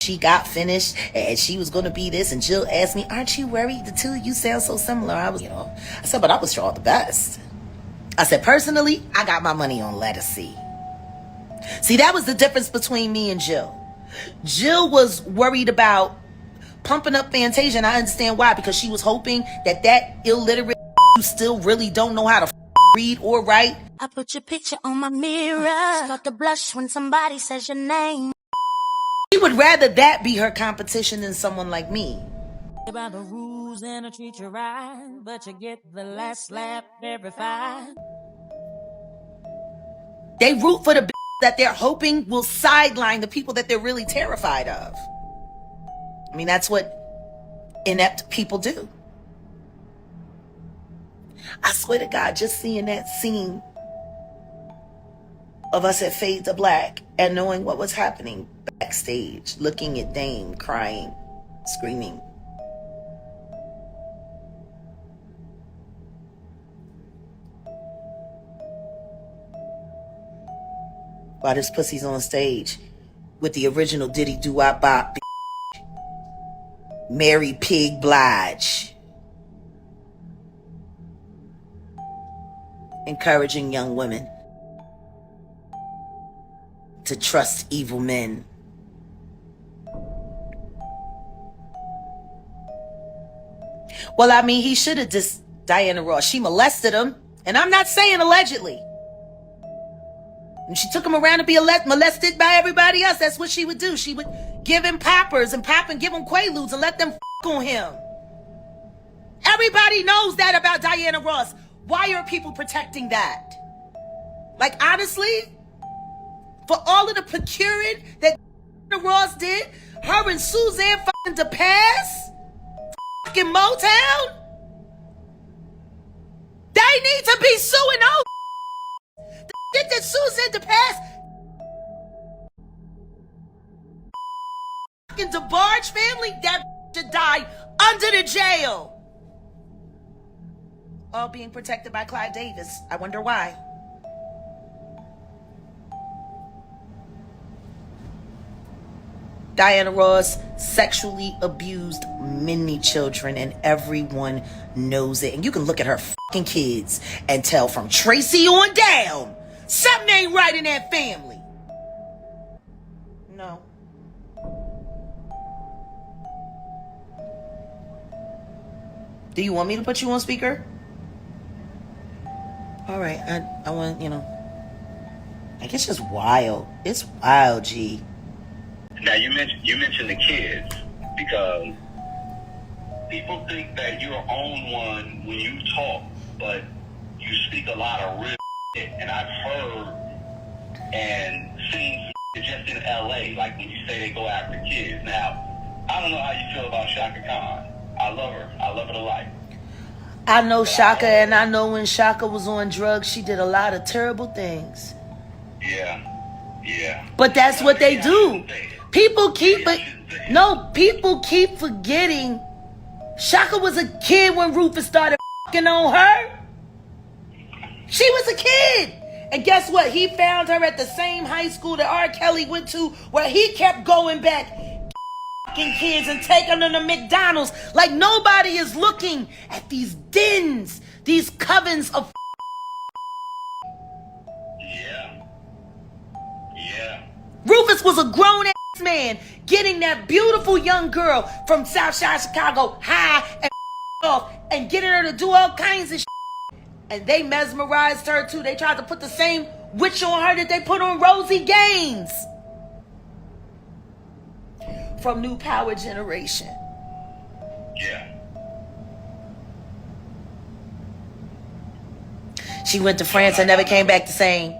she got finished and she was going to be this, and Jill asked me, aren't you worried? The two of you sound so similar. I said, but I was all the best. I said, personally, I got my money on letter C. See, that was the difference between me and Jill. Jill was worried about pumping up Fantasia, and I understand why, because she was hoping that illiterate who still really don't know how to read or write. I put your picture on my mirror. Start to blush when somebody says your name. She would rather that be her competition than someone like me. About the rules and I treat you right, but you get the last laugh every fight. They root for the that they're hoping will sideline the people that they're really terrified of. I mean, that's what inept people do. I swear to God, just seeing that scene of us at Fade to Black and knowing what was happening backstage, looking at Dame crying, screaming. While this pussy's on stage with the original Diddy Doo-Wop Bop, Mary Pig Blige, encouraging young women to trust evil men. Well, I mean, he should have just, Diana Ross, she molested him, and I'm not saying allegedly. And she took him around to be molested by everybody else. That's what she would do. She would give him poppers and give him Quaaludes and let them on him. Everybody knows that about Diana Ross. Why are people protecting that? Like, honestly, for all of the procuring that Diana Ross did, her and Suzanne fucking DePass, fucking Motown, they need to be suing all the shit that Suzanne DePass, fucking DeBarge family, that should die under the jail. All being protected by Clive Davis. I wonder why. Diana Ross sexually abused many children, and everyone knows it. And you can look at her fucking kids and tell from Tracy on down, something ain't right in that family. No. Do you want me to put you on speaker? All right, I want, I guess it's just wild. It's wild, G. Now you mentioned the kids, because people think that you're on one when you talk, but you speak a lot of real shit. And I've heard and seen just in LA, like when you say they go after kids. Now, I don't know how you feel about Shaka Khan. I love her. I love her to life. I know Shaka, and I know when Shaka was on drugs, she did a lot of terrible things. Yeah. But that's what they do. People keep forgetting Shaka was a kid when Rufus started fucking on her. She was a kid. And guess what? He found her at the same high school that R. Kelly went to, where he kept going back kids and taking them to McDonald's. Like, nobody is looking at these dens, these covens of Yeah. Rufus was a grown-ass man getting that beautiful young girl from Southside Chicago high and off and getting her to do all kinds of shit. And they mesmerized her too. They tried to put the same witch on her that they put on Rosie Gaines from New Power Generation. Yeah. She went to France and never came back the same.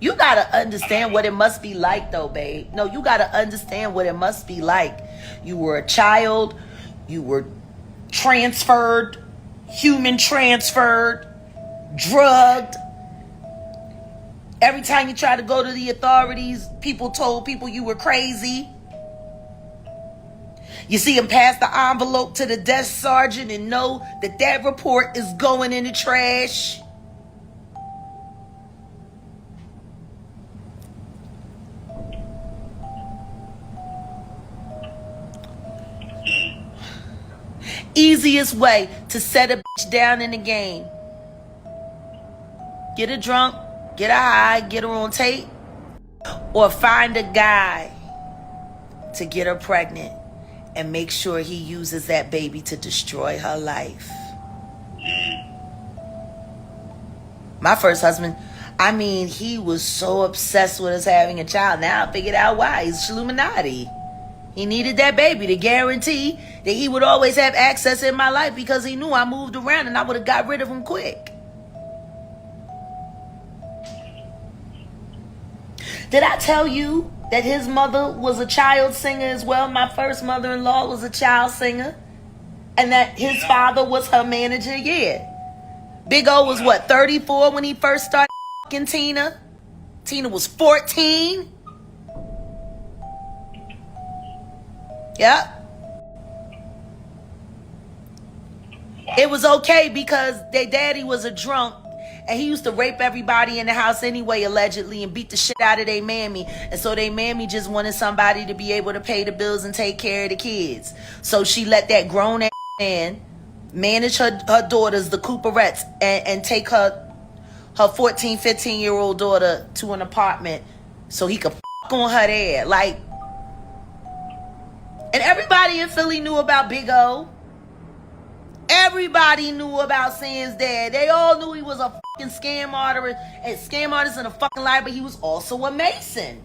You gotta understand what it must be like, though, babe. No, you gotta understand what it must be like. You were a child. You were transferred, human transferred, drugged. Every time you tried to go to the authorities, people told people you were crazy. You see him pass the envelope to the desk sergeant and know that report is going in the trash. easiest way to set a bitch down in the game. Get her drunk, get her high, get her on tape, or find a guy to get her pregnant and make sure he uses that baby to destroy her life. My first husband, I mean, he was so obsessed with us having a child. Now I figured out why. He's Illuminati. He needed that baby to guarantee that he would always have access in my life because he knew I moved around and I would have got rid of him quick. Did I tell you that his mother was a child singer as well? My first mother-in-law was a child singer. And that his father was her manager? Yeah. Big O was what, 34 when he first started fucking Tina? Tina was 14. Yep. It was okay because their daddy was a drunk and he used to rape everybody in the house anyway, allegedly, and beat the shit out of their mammy. And so their mammy just wanted somebody to be able to pay the bills and take care of the kids. So she let that grown ass man manage her daughters, the Cooperettes, and take her 14, 15-year-old daughter to an apartment so he could fuck on her there. Like, and everybody in Philly knew about Big O. Everybody knew about Sam's dad. They all knew he was a fucking scam artist and a fucking liar, but he was also a Mason.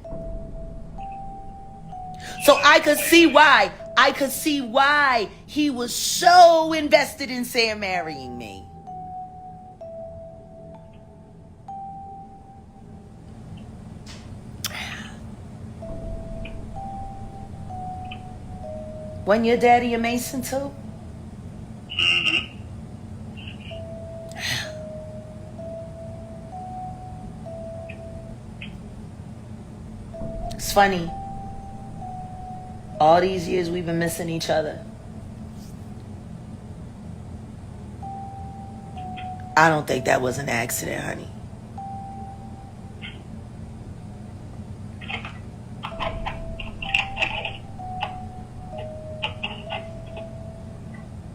So I could see why. He was so invested in Sam marrying me. Wasn't your daddy a Mason too? It's funny. All these years we've been missing each other. I don't think that was an accident, honey.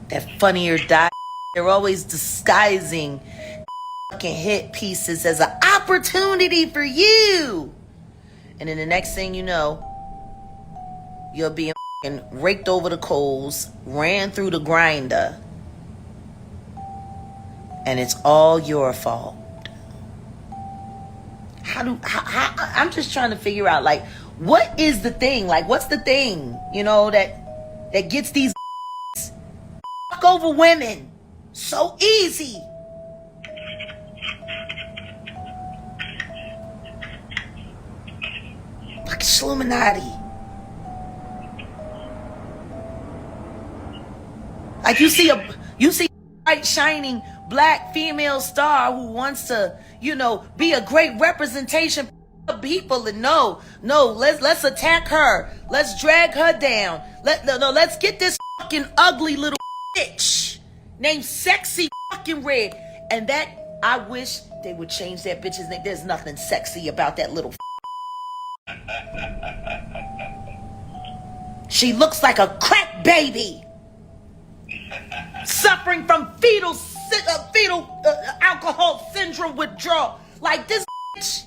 That Funny or Die. They're always disguising fucking hit pieces as an opportunity for you. And then the next thing you know, you're being raked over the coals, ran through the grinder, and it's all your fault. I'm just trying to figure out, like, what is the thing? Like, what's the thing, you know, that gets these fuck over women so easy? Like Illuminati. Like you see a bright shining black female star who wants to, you know, be a great representation of people, and no, let's attack her. Let's drag her down. Let's get this fucking ugly little bitch named Sexy fucking Red. And that, I wish they would change that bitch's name. There's nothing sexy about that little She looks like a crack baby suffering from fetal alcohol syndrome withdrawal. Like this bitch.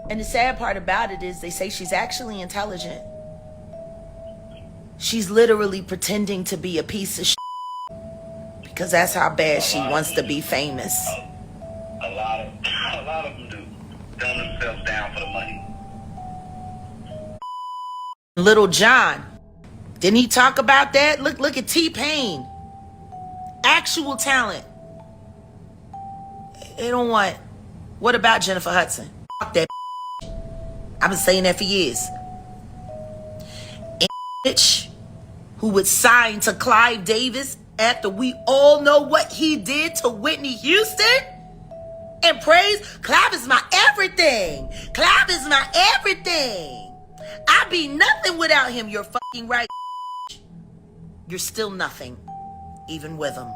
And the sad part about it is they say she's actually intelligent. She's literally pretending to be a piece of shit because that's how bad she wants to be famous. A lot of them do. Dumb themselves down for the money. Little John, didn't he talk about that? Look at T-Pain. Actual talent. They don't want. What about Jennifer Hudson? Fuck that I've been saying that for years. And bitch who would sign to Clive Davis after we all know what he did to Whitney Houston? And praise, Clive is my everything. Clive is my everything. I'd be nothing without him. You're fucking right. You're still nothing, even with him.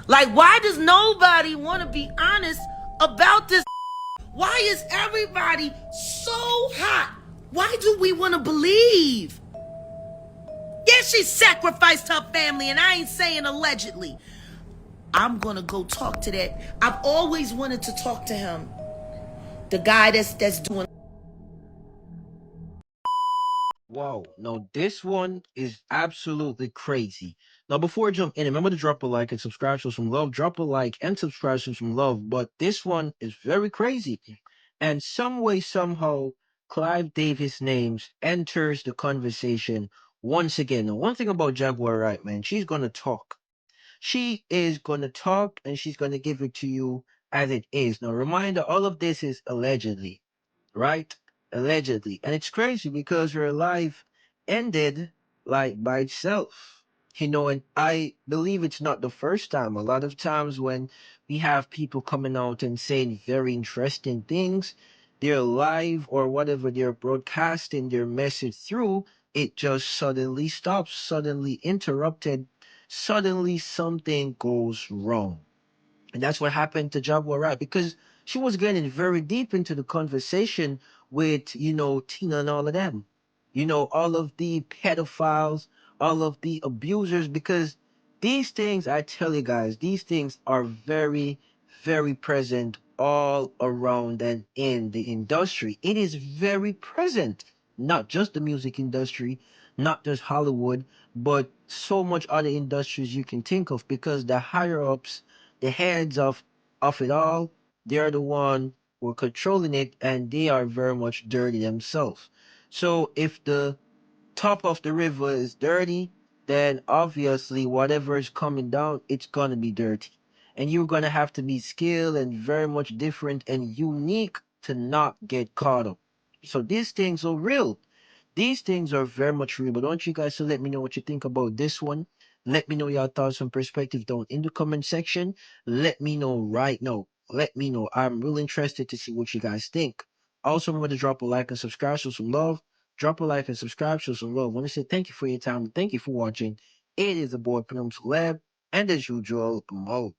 Like, why does nobody want to be honest about this? Why is everybody so hot? Why do we want to believe? Yeah, she sacrificed her family, and I ain't saying allegedly. I'm gonna go talk to that. I've always wanted to talk to him. The guy that's doing. Wow. Now this one is absolutely crazy. Now before I jump in, remember to drop a like and subscribe, show some love. Drop a like and subscribe, show some love. But this one is very crazy. And some way, somehow, Clive Davis names enters the conversation once again. Now, one thing about Jaguar Wright, man, she's gonna talk. She is gonna talk and she's gonna give it to you as it is. Now, reminder, all of this is allegedly, right? Allegedly. And it's crazy because her life ended like by itself. And I believe it's not the first time. A lot of times when we have people coming out and saying very interesting things, they're live or whatever they're broadcasting their message through, it just suddenly stops, suddenly interrupted, suddenly something goes wrong. And that's what happened to Jaguar Wright because she was getting very deep into the conversation with, Tina and all of them. All of the pedophiles, all of the abusers, because these things, I tell you guys, these things are very, very present all around and in the industry. It is very present, not just the music industry, not just Hollywood, but so much other industries you can think of because the higher ups, the heads of it all, they're the one who are controlling it and they are very much dirty themselves. So if the top of the river is dirty, then obviously whatever is coming down, it's gonna be dirty. And you're gonna have to be skilled and very much different and unique to not get caught up. So these things are real. These things are very much real, but I want you guys to let me know what you think about this one. Let me know your thoughts and perspective down in the comment section. Let me know right now. Let me know. I'm really interested to see what you guys think. Also, remember to drop a like and subscribe, show some love. Drop a like and subscribe, show some love. I want to say thank you for your time. Thank you for watching. It is the boy Premium Celeb, and as usual, Mo.